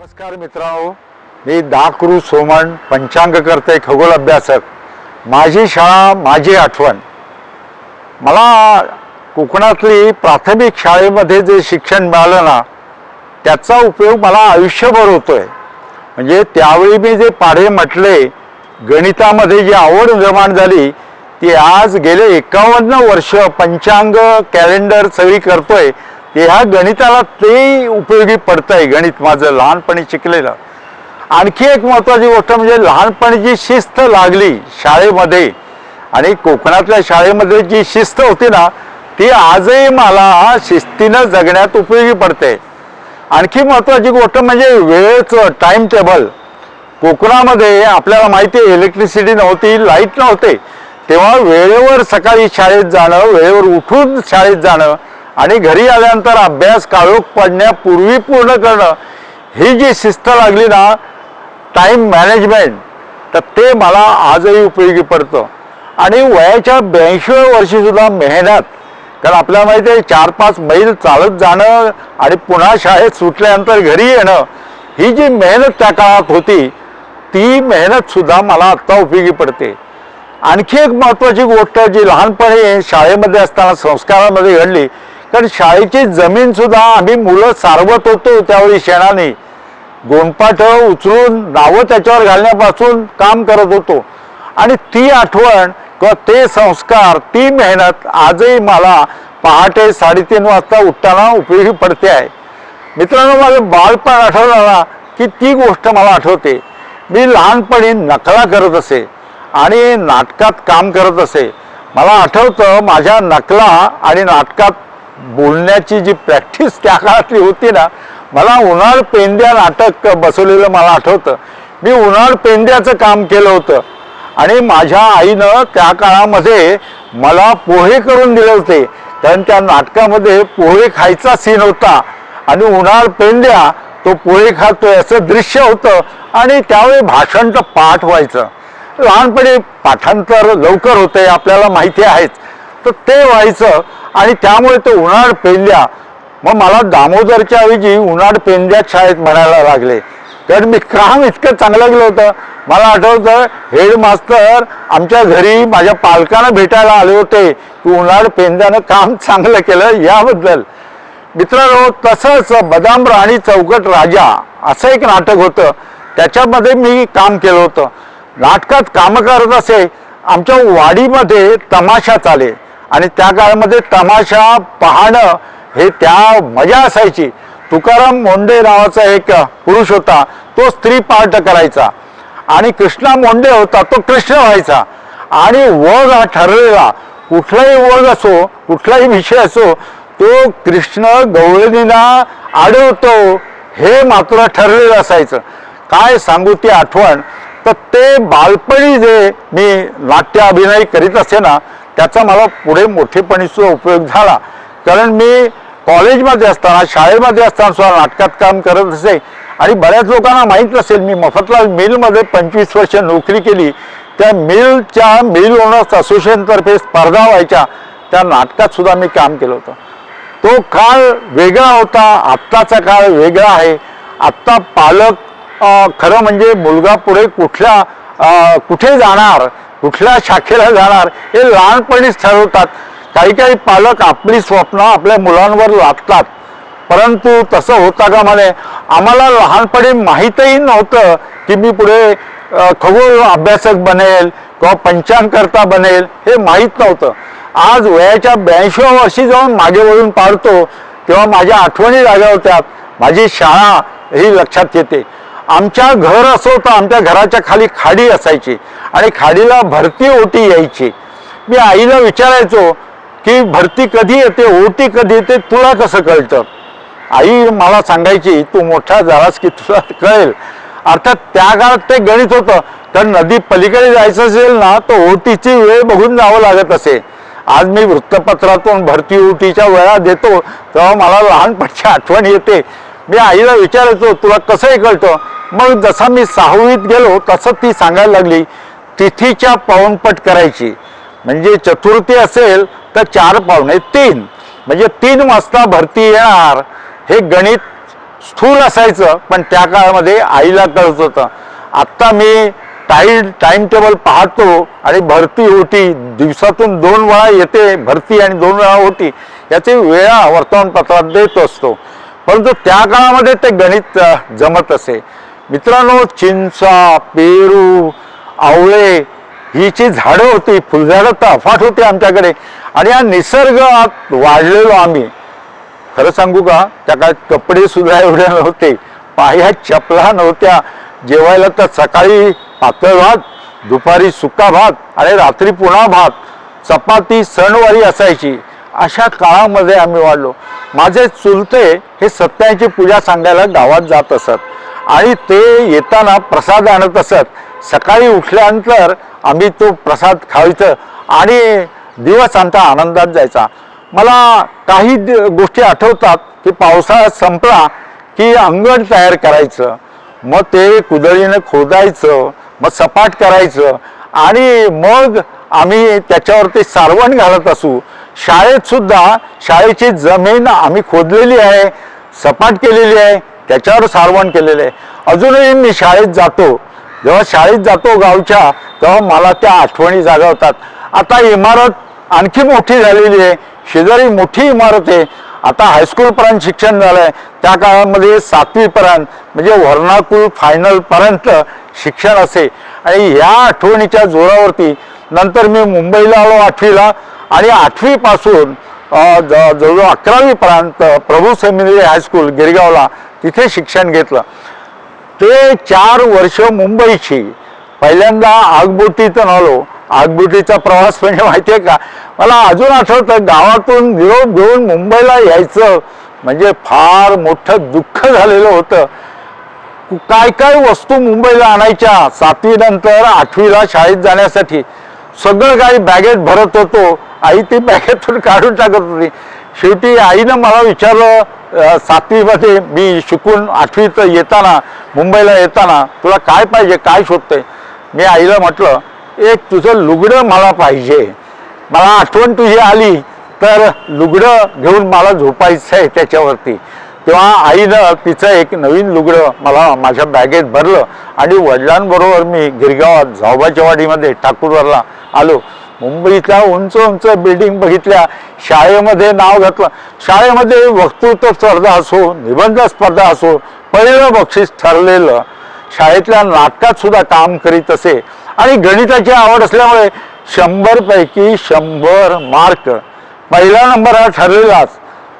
नमस्कार मित्रांनो, मी दाकृ सोमन, पंचांग करते, खगोल अभ्यासक. माझी शाळा माझी आठवण. मला कोकणातली प्राथमिक शाळेमध्ये जे शिक्षण मिळालं ना, त्याचा उपयोग मला आयुष्यभर होतोय. म्हणजे त्यावेळी मी जे पाढे म्हटले, गणितामध्ये जी आवड निर्माण झाली, ती आज गेले 51 वर्ष पंचांग कॅलेंडर सगळी करतोय. ह्या गणिताला ते उपयोगी पडतंय. गणित माझं लहानपणी शिकलेलं. आणखी एक महत्त्वाची गोष्ट म्हणजे लहानपणी जी शिस्त लागली शाळेमध्ये, आणि कोकणातल्या शाळेमध्ये जी शिस्त होती ना, ती आजही मला शिस्तीनं जगण्यात उपयोगी पडते. आणखी महत्त्वाची गोष्ट म्हणजे वेळेचं टाइम टेबल. कोकणामध्ये आपल्याला माहिती आहे, इलेक्ट्रिसिटी नव्हती, लाईट नव्हते, तेव्हा वेळेवर सकाळी शाळेत जाणं, वेळेवर उठून शाळेत जाणं आणि घरी आल्यानंतर अभ्यास काळोख पडण्यापूर्वी पूर्ण करणं, ही जी शिस्त लागली ना, टाईम मॅनेजमेंट, तर ते मला आजही उपयोगी पडतं. आणि वयाच्या 82व्या वर्षीसुद्धा मेहनत, कारण आपल्याला माहिती आहे 4-5 मैल चालत जाणं आणि पुन्हा शाळेत सुटल्यानंतर घरी येणं, ही जी मेहनत त्या काळात होती, ती मेहनतसुद्धा मला आत्ता उपयोगी पडते. आणखी एक महत्त्वाची गोष्ट जी लहानपणी शाळेमध्ये असताना संस्कारामध्ये घडली, कारण शाळेची जमीनसुद्धा आम्ही मुलं सारवत होतो. त्यावेळी शेणाने गोंडपाठ उचलून नावं त्याच्यावर घालण्यापासून काम करत होतो. आणि ती आठवण किंवा ते संस्कार, ती मेहनत आजही मला पहाटे 3:30 वाजता उठताना उपयोगी पडते आहे. मित्रांनो, माझं बालपण आठवलं ना की ती गोष्ट मला आठवते. मी लहानपणी नकला करत असे आणि नाटकात काम करत असे. मला आठवतं, माझ्या नकला आणि नाटकात बोलण्याची जी प्रॅक्टिस त्या काळातली होती ना, मला उन्हाळ पेंद्या नाटक बसवलेलं मला आठवतं. मी उन्हाळ पेंद्याचं काम केलं होतं आणि माझ्या आईनं त्या काळामध्ये मला पोहे करून दिले होते, कारण त्या नाटकामध्ये पोहे खायचा सीन होता आणि उन्हाळ पेंद्या तो पोहे खातोय असं दृश्य होतं. आणि त्यावेळी भाषण तर पाठ व्हायचं. लहानपणी पाठांतर लवकर होते, आपल्याला माहिती आहेच, तर ते व्हायचं. आणि त्यामुळे ते उन्हाळ पेंद्या, मग मला दामोदरच्या ऐवजी उन्हाळ पेंद्यात शाळेत म्हणायला लागले, कारण मी काम इतकं चांगलं केलं होतं. मला आठवतं, हेडमास्तर आमच्या घरी माझ्या पालकांना भेटायला आले होते की उन्हाळ पेंद्यानं काम चांगलं केलं याबद्दल. मित्रांनो, तसंच बदाम राणी चौकट राजा असं एक नाटक होतं, त्याच्यामध्ये मी काम केलं होतं. नाटकात काम करत असे. आमच्या वाडीमध्ये तमाशा चाले आणि त्या काळामध्ये तमाशा पाहणं हे त्या मजा असायची. तुकाराम मोंडे नावाचा एक पुरुष होता, तो स्त्री पार्ट करायचा आणि कृष्णा मोंडे होता, तो कृष्ण व्हायचा. आणि वग हा ठरलेला, कुठलाही वग असो, कुठलाही विषय असो, तो कृष्ण गवळणीला अडवतो हे मात्र ठरलेलं असायचं. काय सांगू ती आठवण. तर ते बालपणी जे मी नाट्य अभिनय करीत असे ना, त्याचा मला पुढे मोठेपणी सुद्धा उपयोग झाला. कारण मी कॉलेजमध्ये असताना, शाळेमध्ये असताना सुद्धा नाटकात काम करत असे. आणि बऱ्याच लोकांना माहीत नसेल, मी मफतलाल मिलमध्ये 25 वर्ष नोकरी केली. त्या मिल ओनर्स असोसिएशनतर्फे स्पर्धा व्हायच्या, त्या नाटकात सुद्धा मी काम केलं होतं. तो काळ वेगळा होता, आत्ताचा काळ वेगळा आहे. आत्ता पालक, खरं म्हणजे मुलगा पुढे कुठे जाणार, कुठल्या शाखेला जाणार, हे लहानपणीच ठरवतात. काही पालक आपली स्वप्न आपल्या मुलांवर लादतात, परंतु तसं होता का म्हणे. आम्हाला लहानपणी माहीतही नव्हतं की मी पुढे खगोल अभ्यासक बनेल किंवा पंचांगकर्ता बनेल, हे माहीत नव्हतं. आज वयाच्या 82व्या वर्षी जाऊन मागे वळून पाहतो, तेव्हा माझ्या आठवणी जाग्या होत्या. माझी शाळा ही लक्षात येते. आमच्या घर असो तर आमच्या घराच्या खाली खाडी असायची आणि खाडीला भरती ओटी यायची. मी आईला विचारायचो की भरती कधी येते, ओटी कधी येते, तुला कसं कळतं. आई मला सांगायची, तू मोठा झालास की तुला कळेल. अर्थात त्या काळात ते गणित होतं, कारण नदी पलीकडे जायचं असेल ना, तर ओटीची वेळ बघून जावं लागत असे. आज मी वृत्तपत्रातून भरती ओटीच्या वेळा देतो, तेव्हा मला लहानपणची आठवण येते. मी आईला विचारायचो, तुला कसंही कळतं. मग जसा मी 6वीत गेलो तसं ती सांगायला लागली, तिथीच्या पाऊणपट करायची. म्हणजे चतुर्थी असेल तर 4 पावणे 3, म्हणजे 3 वाजता भरती येणार. हे गणित स्थूल असायचं, पण त्या काळामध्ये आईला कळत होतं. आत्ता मी टाइम टेबल पाहतो आणि भरती होती दिवसातून 2 वेळा येते भरती आणि 2 वेळा होती, याची वेळा वर्तमानपत्रात देत असतो. परंतु त्या काळामध्ये ते गणित जमत असे. मित्रांनो, चिंचा, पेरू, आवळे ही जी झाडं होती, फुलझाडं तर अफाट होती आमच्याकडे. आणि या निसर्गात वाढलेलो आम्ही. खरं सांगू का, त्या काळात कपडे सुद्धा एवढे नव्हते, पायात चपला नव्हत्या. जेवायला तर सकाळी पातळ भात, दुपारी सुका भात आणि रात्री पुन्हा भात, चपाती सणवारी असायची. अशा काळामध्ये आम्ही वाढलो. माझे चुलते हे सत्याची पूजा सांगायला गावात जात असत आणि ते येताना प्रसाद आणत असत. सकाळी उठल्यानंतर आम्ही तो प्रसाद खायचं आणि दिवस आमचा आनंदात जायचा. मला काही गोष्टी आठवतात की पावसाळा संपला की अंगण तयार करायचं, मग ते कुदळीनं खोदायचं, मग सपाट करायचं आणि मग आम्ही त्याच्यावरती सारवण घालत असू. शाळेत सुद्धा शाळेची जमीन आम्ही खोदलेली आहे, सपाट केलेली आहे, त्याच्यावर सारवण केलेलं आहे. अजूनही मी शाळेत जातो, जेव्हा शाळेत जातो गावच्या, तेव्हा मला त्या आठवणी जागवतात. आता इमारत आणखी मोठी झालेली आहे, शेजारी मोठी इमारत आहे. आता हायस्कूलपर्यंत शिक्षण झालं आहे. त्या काळामध्ये 7वी पर्यंत म्हणजे वर्णाकुल फायनलपर्यंत शिक्षण असे. आणि ह्या आठवणीच्या जोरावरती नंतर मी मुंबईला आलो 8वीला आणि 8वी पासून जवळजवळ 11वी पर्यंत प्रभू सेमिनरी हायस्कूल गिरगावला तिथे शिक्षण घेतलं. ते 4 वर्ष मुंबईची. पहिल्यांदा आगबोटीतून आलो. आगबोटीचा प्रवास म्हणजे माहिती आहे का, मला अजून आठवतं, गावातून निरोप घेऊन मुंबईला यायचं म्हणजे फार मोठं दुःख झालेलं होतं. काय काय वस्तू मुंबईला आणायच्या 7वी नंतर 8वीला शाळेत जाण्यासाठी. सगळं काही बॅगेत भरत होतो. आई ती बॅगेतून काढून टाकत होती. शेवटी आईनं मला विचारलं, 7वीमध्ये मी शिकून 8वीत येताना, मुंबईला येताना तुला काय पाहिजे, काय शोधते. मी आईला म्हटलं, एक तुझं लुगडं मला पाहिजे. मला आठवण तुझी आली तर लुगडं घेऊन मला झोपायचं आहे त्याच्यावरती. तेव्हा आईनं तिचं एक नवीन लुगडं मला माझ्या बॅगेत भरलं आणि वडिलांबरोबर मी गिरगावात झावबाच्या वाडीमध्ये ठाकूरवारला आलो. मुंबईतल्या उंच उंच बिल्डिंग बघितल्या. शाळेमध्ये नाव घातलं. शाळेमध्ये वक्तृत्व स्पर्धा असो, निबंध स्पर्धा असो, पहिलं बक्षीस ठरलेलं. शाळेतल्या नाटकात सुद्धा काम करीत असे आणि गणिताची आवड असल्यामुळे 100 पैकी 100 मार्क. पहिला नंबर हा ठरलेलाच.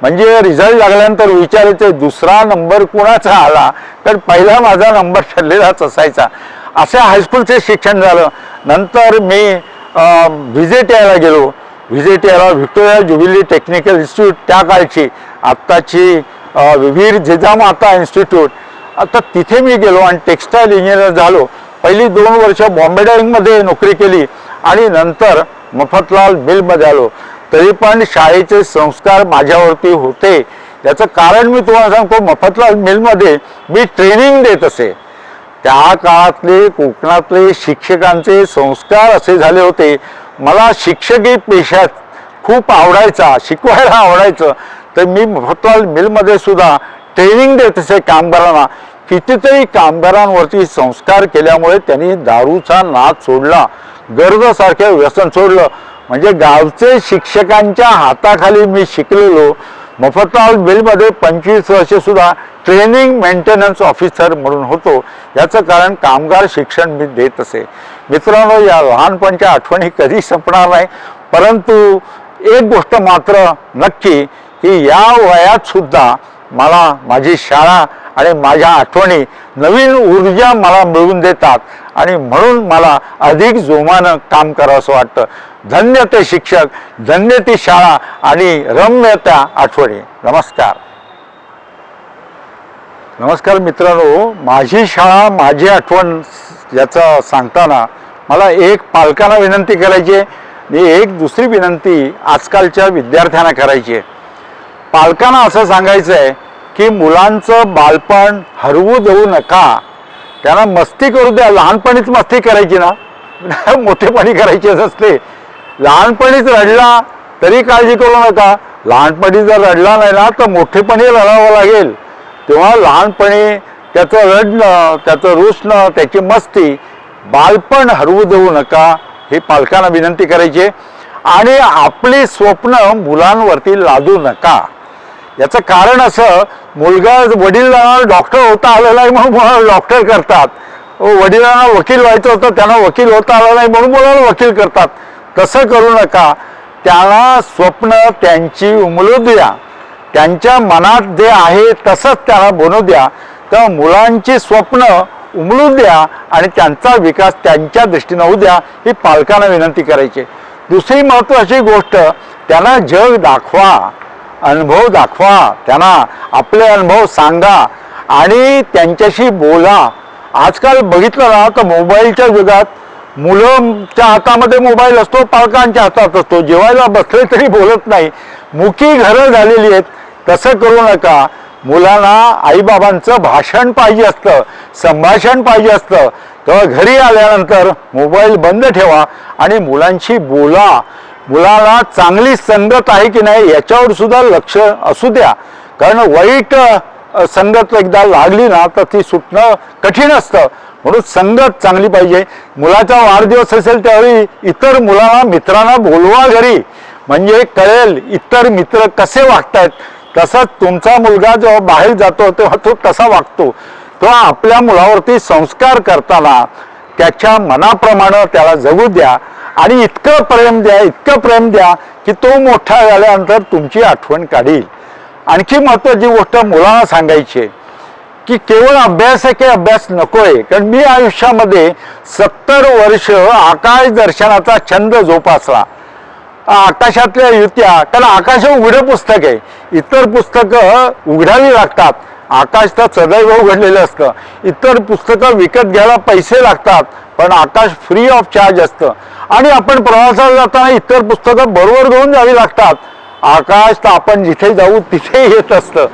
म्हणजे रिझल्ट लागल्यानंतर विचारायचे दुसरा नंबर कुणाचा आला, तर पहिला माझा नंबर ठरलेलाच असायचा. असे हायस्कूलचे शिक्षण झालं. नंतर मी व्हिजिट गेलो. Visit Victoria jubilee technical institute, त्या काळची, आत्ताची वीर जिजामाता इन्स्टिट्यूट. आता तिथे मी गेलो आणि टेक्स्टाईल इंजिनियर झालो. पहिली 2 वर्ष बॉम्बे डाईंगमध्ये नोकरी केली आणि नंतर मफतलाल मिलमध्ये आलो. तरी पण शाळेचे संस्कार माझ्यावरती होते. याचं कारण मी तुम्हाला सांगतो, मफतलाल मिलमध्ये मी ट्रेनिंग देत असे. त्या काळातले कोकणातले शिक्षकांचे संस्कार असे झाले होते. मला शिक्षकी पेशात खूप आवडायचा, शिकवायला आवडायचं. तर मी मफतलाल मिलमध्ये सुद्धा ट्रेनिंग देत असे कामगारांना. कितीतरी कामगारांवरती संस्कार केल्यामुळे त्यांनी दारूचा नाद सोडला, गर्दसारखे व्यसन सोडलं. म्हणजे गावचे शिक्षकांच्या हाताखाली मी शिकलेलो. मफतलाल मिलमध्ये 25 वर्ष सुद्धा ट्रेनिंग मेंटेनन्स ऑफिसर म्हणून होतो. याचं कारण कामगार शिक्षण मी देत असे. मित्रांनो, या लहानपणच्या आठवणी कधी संपणार नाही. परंतु एक गोष्ट मात्र नक्की की या वयात सुद्धा मला माझी शाळा आणि माझ्या आठवणी नवीन ऊर्जा मला मिळवून देतात आणि म्हणून मला अधिक जोमानं काम करावंसं वाटतं. धन्य ते शिक्षक, धन्य ती शाळा आणि रम्य त्या आठवणी. नमस्कार. नमस्कार मित्रांनो, माझी शाळा माझी आठवण याचं सांगताना मला एक पालकांना विनंती करायची आहे आणि एक दुसरी विनंती आजकालच्या विद्यार्थ्यांना करायची आहे. पालकांना असं सांगायचं आहे की मुलांचं बालपण हरवू देऊ नका. त्यांना मस्ती करू द्या. लहानपणीच मस्ती करायची ना, मोठेपणी करायची असते. लहानपणीच रडला तरी काळजी करू नका. लहानपणी जर रडला नाही ना तर मोठेपणी रडावं लागेल. तेव्हा लहानपणी त्याचं रडणं, त्याचं रुसणं, त्याची मस्ती, बालपण हरवू देऊ नका, हे पालकांना विनंती करायची. आणि आपली स्वप्न मुलांवरती लादू नका. याचं कारण असं, मुलगा वडिलांना डॉक्टर होता आलेला आहे म्हणून डॉक्टर करतात, वडिलांना वकील व्हायचं होतं त्यांना वकील होता आलं नाही म्हणून मुलाला वकील करतात. तसं करू नका. त्यांना स्वप्न त्यांची उमलू द्या, त्यांच्या मनात जे आहे तसंच त्यांना बनवू द्या. तर मुलांची स्वप्न उमलू द्या आणि त्यांचा विकास त्यांच्या दृष्टीनं होऊ द्या, ही पालकांना विनंती करायची. दुसरी महत्त्वाची गोष्ट, त्यांना जग दाखवा, अनुभव दाखवा, त्यांना आपले अनुभव सांगा आणि त्यांच्याशी बोला. आजकाल बघितलं ना तर मोबाईलच्या युगात मुलांच्या हातामध्ये मोबाईल असतो, पालकांच्या हातात असतो, जेवायला बसले तरी बोलत नाही, मुकी घरं झालेली आहेत. तसं करू नका. मुलांना आईबाबांचं भाषण पाहिजे असतं, संभाषण पाहिजे असतं. तेव्हा घरी आल्यानंतर मोबाईल बंद ठेवा आणि मुलांशी बोला. मुलाला चांगली संगत आहे की नाही याच्यावर सुद्धा लक्ष असू द्या. कारण वाईट संगत एकदा लागली ना तर ती सुटणं कठीण असतं. म्हणून संगत चांगली पाहिजे. मुलाचा वाढदिवस असेल त्यावेळी इतर मुलांना, मित्रांना बोलवा घरी, म्हणजे कळेल इतर मित्र कसे वागतायत. तसंच तुमचा मुलगा जेव्हा बाहेर जातो तेव्हा तो कसा वागतो, तेव्हा आपल्या मुलावरती संस्कार करताना त्याच्या मनाप्रमाणे त्याला जगू द्या आणि इतकं प्रेम द्या, इतकं प्रेम द्या की तो मोठा झाल्यानंतर तुमची आठवण काढील. आणखी महत्त्वाची गोष्ट मुलांना सांगायची आहे की केवळ अभ्यास आहे की अभ्यास नको आहे. कारण मी आयुष्यामध्ये 70 वर्ष आकाश दर्शनाचा छंद जोपासला. आकाशातल्या युत्या, कारण आकाश हे उघडं पुस्तक आहे, इतर पुस्तकं उघडावी लागतात. आकाश तर सदैव उघडलेलं असतं. इतर पुस्तकं विकत घ्यायला पैसे लागतात, पण आकाश फ्री ऑफ चार्ज असतं. आणि आपण प्रवासाला जाताना इतर पुस्तकं बरोबर घेऊन जावी लागतात. आकाश तर आपण जिथे जाऊ तिथे येत असतं.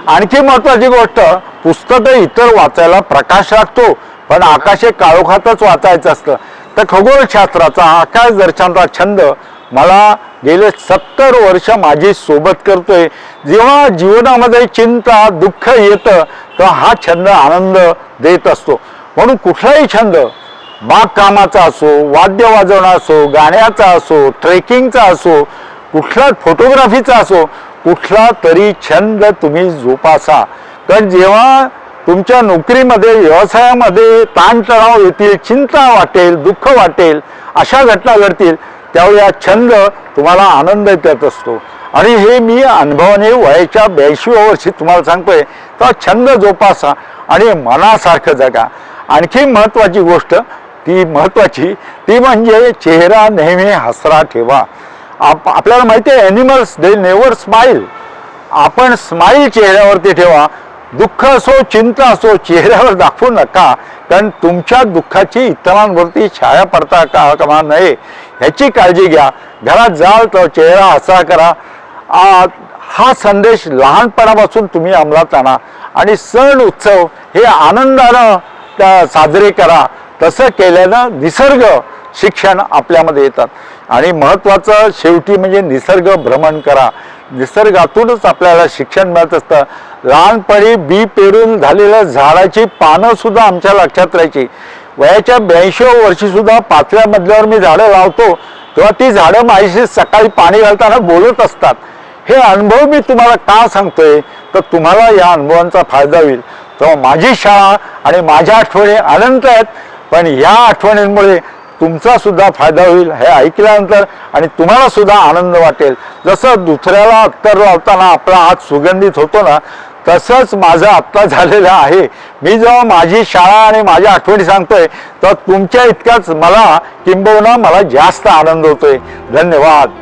आणखी महत्त्वाची गोष्ट, पुस्तकं इतर वाचायला प्रकाश लागतो, पण आकाश हे काळोखातच वाचायचं असतं. तर खगोलशास्त्राचा, आकाश दर्शनाचा छंद मला गेले 70 वर्ष माझी सोबत करतोय. जेव्हा जीवनामध्ये चिंता, दुःख येतं तेव्हा हा छंद आनंद देत असतो. म्हणून कुठलाही छंद, बागकामाचा असो, वाद्य वाजवणं असो, गाण्याचा असो, ट्रेकिंगचा असो, कुठला फोटोग्राफीचा असो, कुठला तरी छंद तुम्ही जोपासा. कारण जेव्हा तुमच्या नोकरीमध्ये, व्यवसायामध्ये ताणतणाव येतील, चिंता वाटेल, दुःख वाटेल, अशा घटना घडतील, त्यावेळी हा छंद तुम्हाला आनंद देत असतो. आणि हे मी अनुभवाने वयाच्या 82व्या वर्षी तुम्हाला सांगतोय. तर छंद जोपासा आणि मनासारखं जगा. आणखी महत्त्वाची गोष्ट, ती म्हणजे चेहरा नेहमी हसरा ठेवा. आपल्याला माहिती आहे ॲनिमल्स दे नेवर स्माईल. आपण स्माईल चेहऱ्यावरती ठेवा. दुःख असो, चिंता असो, चेहऱ्यावर दाखवू नका. कारण तुमच्या दुःखाची इतरांवरती छाया पडता कामा नये ह्याची काळजी घ्या. घरात जाल तर चेहरा हसरा करा. हा संदेश लहानपणापासून तुम्ही अंमलात आणा आणि सण उत्सव हे आनंदानं साजरे करा. तसं केल्यानं निसर्ग शिक्षण आपल्यामध्ये येतात. आणि महत्त्वाचं शेवटी म्हणजे निसर्ग भ्रमण करा. निसर्गातूनच आपल्याला शिक्षण मिळत असतं. लहानपणी बी पेरून झालेल्या झाडाची पानं सुद्धा आमच्या लक्षात राहायची. वयाच्या 82व्या वर्षी सुद्धा 5व्या मजल्यावर मी झाडं लावतो तेव्हा ती झाडं माझ्याशी सकाळी पाणी घालताना बोलत असतात. हे अनुभव मी तुम्हाला का सांगतोय तर तुम्हाला या अनुभवांचा फायदा होईल. तेव्हा माझी शाळा आणि माझ्या आठवणी अनंत आहेत, पण ह्या आठवणींमुळे तुमचा सुद्धा फायदा होईल हे ऐकल्यानंतर आणि तुम्हाला सुद्धा आनंद वाटेल. जसं दुसऱ्याला अत्तर लावताना आपला हात सुगंधित होतो ना, तसंच माझं आत्ता झालेलं आहे. मी जेव्हा माझी शाळा आणि माझ्या आठवणी सांगतोय तर तुमच्या इतकाच मला किंबहुना मला जास्त आनंद होतोय. धन्यवाद.